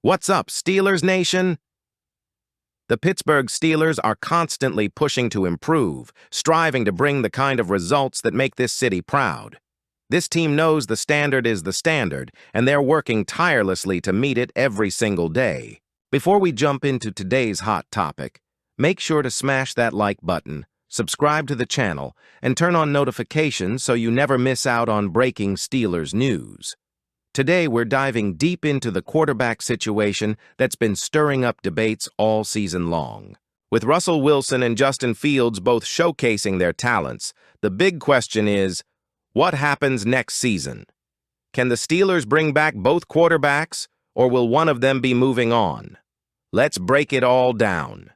What's up, Steelers Nation? The Pittsburgh Steelers are constantly pushing to improve, striving to bring the kind of results that make this city proud. This team knows the standard is the standard, and they're working tirelessly to meet it every single day. Before we jump into today's hot topic, make sure to smash that like button, subscribe to the channel, and turn on notifications so you never miss out on breaking Steelers news. Today, we're diving deep into the quarterback situation that's been stirring up debates all season long. With Russell Wilson and Justin Fields both showcasing their talents, the big question is, what happens next season? Can the Steelers bring back both quarterbacks, or will one of them be moving on? Let's break it all down.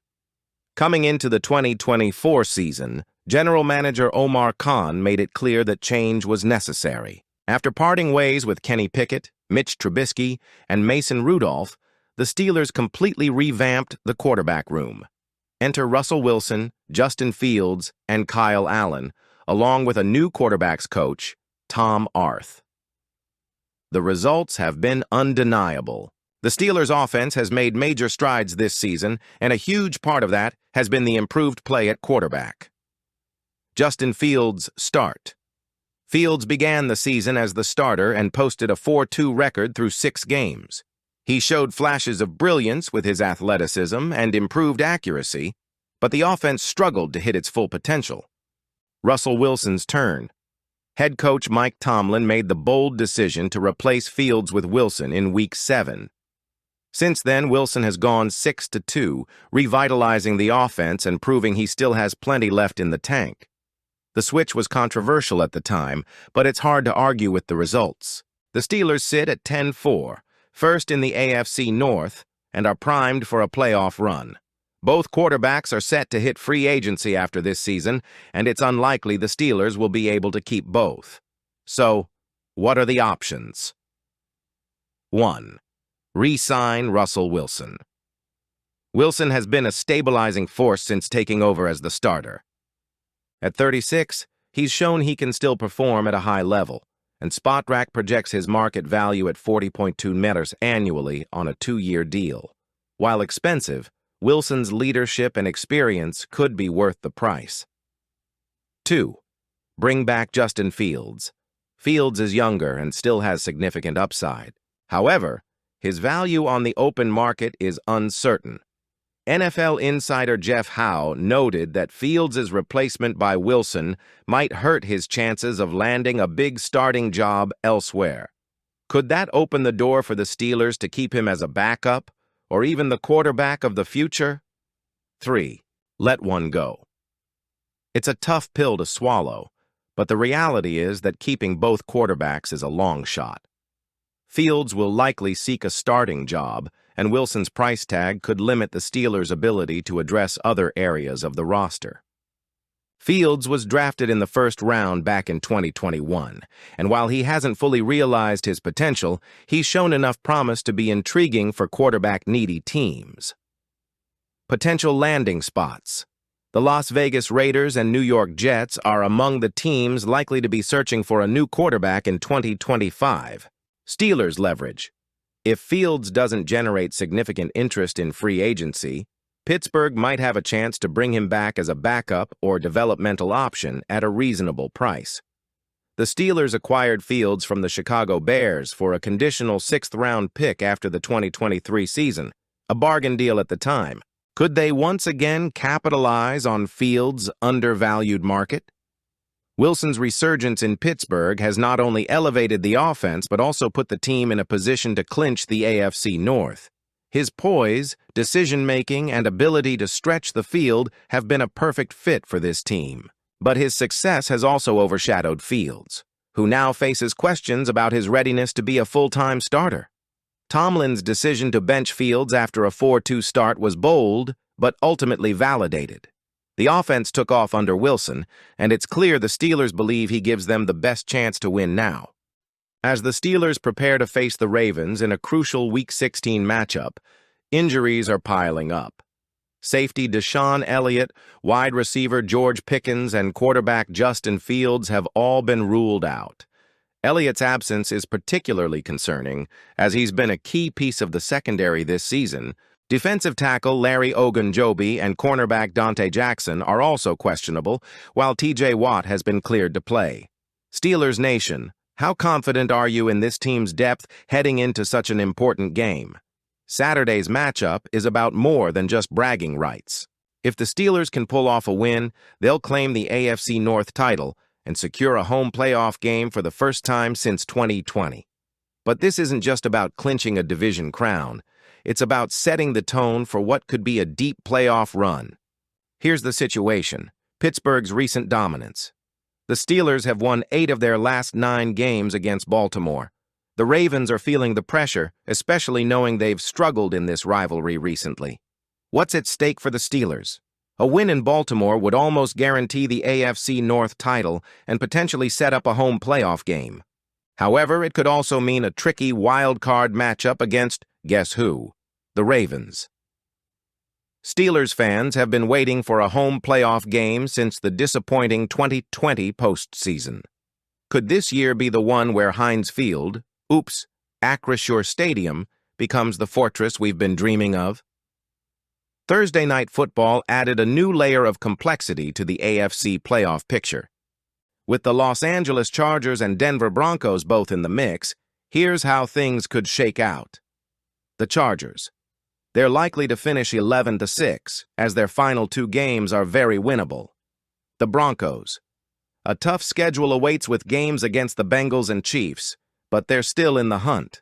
Coming into the 2024 season, General Manager Omar Khan made it clear that change was necessary. After parting ways with Kenny Pickett, Mitch Trubisky, and Mason Rudolph, the Steelers completely revamped the quarterback room. Enter Russell Wilson, Justin Fields, and Kyle Allen, along with a new quarterbacks coach, Tom Arth. The results have been undeniable. The Steelers' offense has made major strides this season, and a huge part of that has been the improved play at quarterback. Justin Fields' start. Fields began the season as the starter and posted a 4-2 record through 6 games. He showed flashes of brilliance with his athleticism and improved accuracy, but the offense struggled to hit its full potential. Russell Wilson's turn. Head coach Mike Tomlin made the bold decision to replace Fields with Wilson in Week 7. Since then, Wilson has gone 6-2, revitalizing the offense and proving he still has plenty left in the tank. The switch was controversial at the time, but it's hard to argue with the results. The Steelers sit at 10-4, first in the AFC North, and are primed for a playoff run. Both quarterbacks are set to hit free agency after this season, and it's unlikely the Steelers will be able to keep both. So, what are the options? 1. Re-sign Russell Wilson. Wilson has been a stabilizing force since taking over as the starter. At 36, he's shown he can still perform at a high level, and SpotRack projects his market value at $40.2 million annually on a 2-year deal. While expensive, Wilson's leadership and experience could be worth the price. 2. Bring back Justin Fields. Fields is younger and still has significant upside. However, his value on the open market is uncertain. NFL insider Jeff Howe noted that Fields' replacement by Wilson might hurt his chances of landing a big starting job elsewhere. Could that open the door for the Steelers to keep him as a backup, or even the quarterback of the future? 3. Let one go. It's a tough pill to swallow, but the reality is that keeping both quarterbacks is a long shot. Fields will likely seek a starting job, and Wilson's price tag could limit the Steelers' ability to address other areas of the roster. Fields was drafted in the first round back in 2021, and while he hasn't fully realized his potential, he's shown enough promise to be intriguing for quarterback-needy teams. Potential landing spots. The Las Vegas Raiders and New York Jets are among the teams likely to be searching for a new quarterback in 2025. Steelers leverage. If Fields doesn't generate significant interest in free agency, Pittsburgh might have a chance to bring him back as a backup or developmental option at a reasonable price. The Steelers acquired Fields from the Chicago Bears for a conditional 6th-round pick after the 2023 season, a bargain deal at the time. Could they once again capitalize on Fields' undervalued market? Wilson's resurgence in Pittsburgh has not only elevated the offense but also put the team in a position to clinch the AFC North. His poise, decision-making, and ability to stretch the field have been a perfect fit for this team. But his success has also overshadowed Fields, who now faces questions about his readiness to be a full-time starter. Tomlin's decision to bench Fields after a 4-2 start was bold, but ultimately validated. The offense took off under Wilson, and it's clear the Steelers believe he gives them the best chance to win now. As the Steelers prepare to face the Ravens in a crucial Week 16 matchup, injuries are piling up. Safety Deshaun Elliott, wide receiver George Pickens, and quarterback Justin Fields have all been ruled out. Elliott's absence is particularly concerning, as he's been a key piece of the secondary this season. Defensive tackle Larry Ogunjobi and cornerback Dante Jackson are also questionable, while TJ Watt has been cleared to play. Steelers Nation, how confident are you in this team's depth heading into such an important game? Saturday's matchup is about more than just bragging rights. If the Steelers can pull off a win, they'll claim the AFC North title and secure a home playoff game for the first time since 2020. But this isn't just about clinching a division crown. It's about setting the tone for what could be a deep playoff run. Here's the situation: Pittsburgh's recent dominance. The Steelers have won 8 of their last 9 games against Baltimore. The Ravens are feeling the pressure, especially knowing they've struggled in this rivalry recently. What's at stake for the Steelers? A win in Baltimore would almost guarantee the AFC North title and potentially set up a home playoff game. However, it could also mean a tricky wild card matchup against, guess who? The Ravens. Steelers fans have been waiting for a home playoff game since the disappointing 2020 postseason. Could this year be the one where Heinz Field, Acrisure Stadium, becomes the fortress we've been dreaming of? Thursday Night Football added a new layer of complexity to the AFC playoff picture. With the Los Angeles Chargers and Denver Broncos both in the mix, here's how things could shake out. The Chargers. They're likely to finish 11-6, as their final 2 games are very winnable. The Broncos. A tough schedule awaits with games against the Bengals and Chiefs, but they're still in the hunt.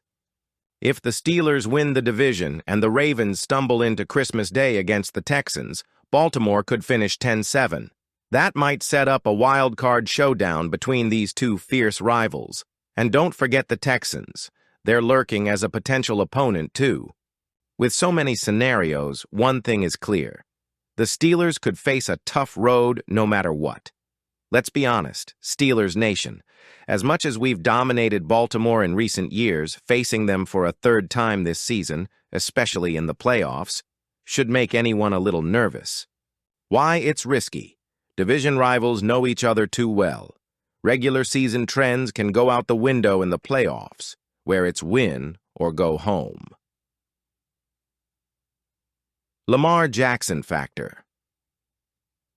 If the Steelers win the division and the Ravens stumble into Christmas Day against the Texans, Baltimore could finish 10-7. That might set up a wild card showdown between these two fierce rivals. And don't forget the Texans. They're lurking as a potential opponent, too. With so many scenarios, one thing is clear. The Steelers could face a tough road no matter what. Let's be honest, Steelers Nation. As much as we've dominated Baltimore in recent years, facing them for a 3rd time this season, especially in the playoffs, should make anyone a little nervous. Why? It's risky. Division rivals know each other too well. Regular season trends can go out the window in the playoffs, where it's win or go home. Lamar Jackson factor.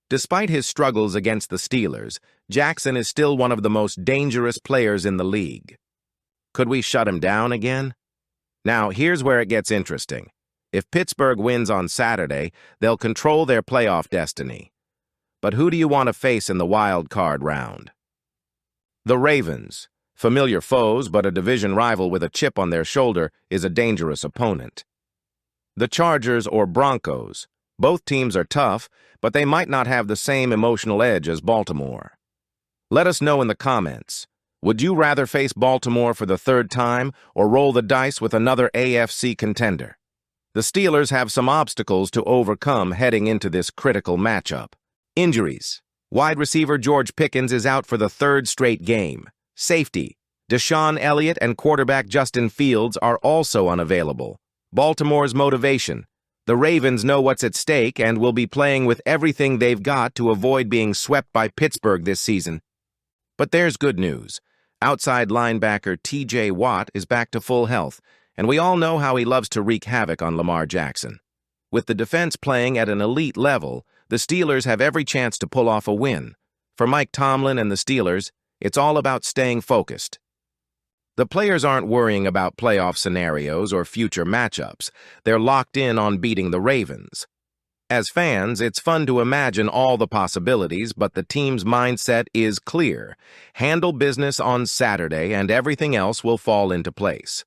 Despite his struggles against the Steelers, Jackson is still one of the most dangerous players in the league. Could we shut him down again? Now, here's where it gets interesting. If Pittsburgh wins on Saturday, they'll control their playoff destiny. But who do you want to face in the wild card round? The Ravens. Familiar foes, but a division rival with a chip on their shoulder is a dangerous opponent. The Chargers or Broncos. Both teams are tough, but they might not have the same emotional edge as Baltimore. Let us know in the comments. Would you rather face Baltimore for the 3rd time or roll the dice with another AFC contender? The Steelers have some obstacles to overcome heading into this critical matchup. Injuries. Wide receiver George Pickens is out for the 3rd straight game. Safety. Deshaun Elliott and quarterback Justin Fields are also unavailable. Baltimore's motivation. The Ravens know what's at stake and will be playing with everything they've got to avoid being swept by Pittsburgh this season. But there's good news. Outside linebacker TJ Watt is back to full health, and we all know how he loves to wreak havoc on Lamar Jackson. With the defense playing at an elite level, the Steelers have every chance to pull off a win. For Mike Tomlin and the Steelers, it's all about staying focused. The players aren't worrying about playoff scenarios or future matchups. They're locked in on beating the Ravens. As fans, it's fun to imagine all the possibilities, but the team's mindset is clear. Handle business on Saturday, and everything else will fall into place.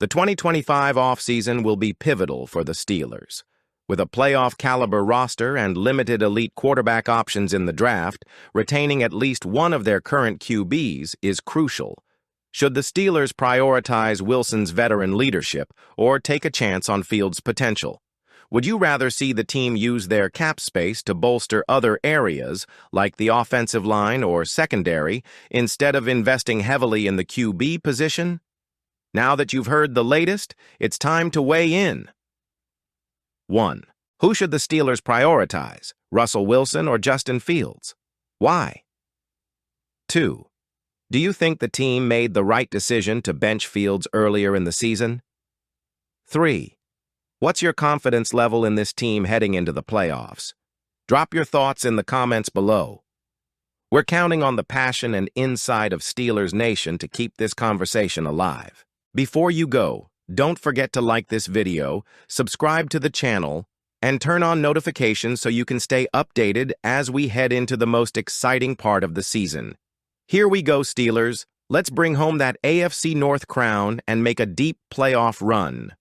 The 2025 offseason will be pivotal for the Steelers. With a playoff-caliber roster and limited elite quarterback options in the draft, retaining at least one of their current QBs is crucial. Should the Steelers prioritize Wilson's veteran leadership or take a chance on Fields' potential? Would you rather see the team use their cap space to bolster other areas, like the offensive line or secondary, instead of investing heavily in the QB position? Now that you've heard the latest, it's time to weigh in. 1. Who should the Steelers prioritize, Russell Wilson or Justin Fields? Why? 2. Do you think the team made the right decision to bench Fields earlier in the season? 3. What's your confidence level in this team heading into the playoffs? Drop your thoughts in the comments below. We're counting on the passion and insight of Steelers Nation to keep this conversation alive. Before you go, don't forget to like this video, subscribe to the channel, and turn on notifications so you can stay updated as we head into the most exciting part of the season. Here we go, Steelers. Let's bring home that AFC North crown and make a deep playoff run.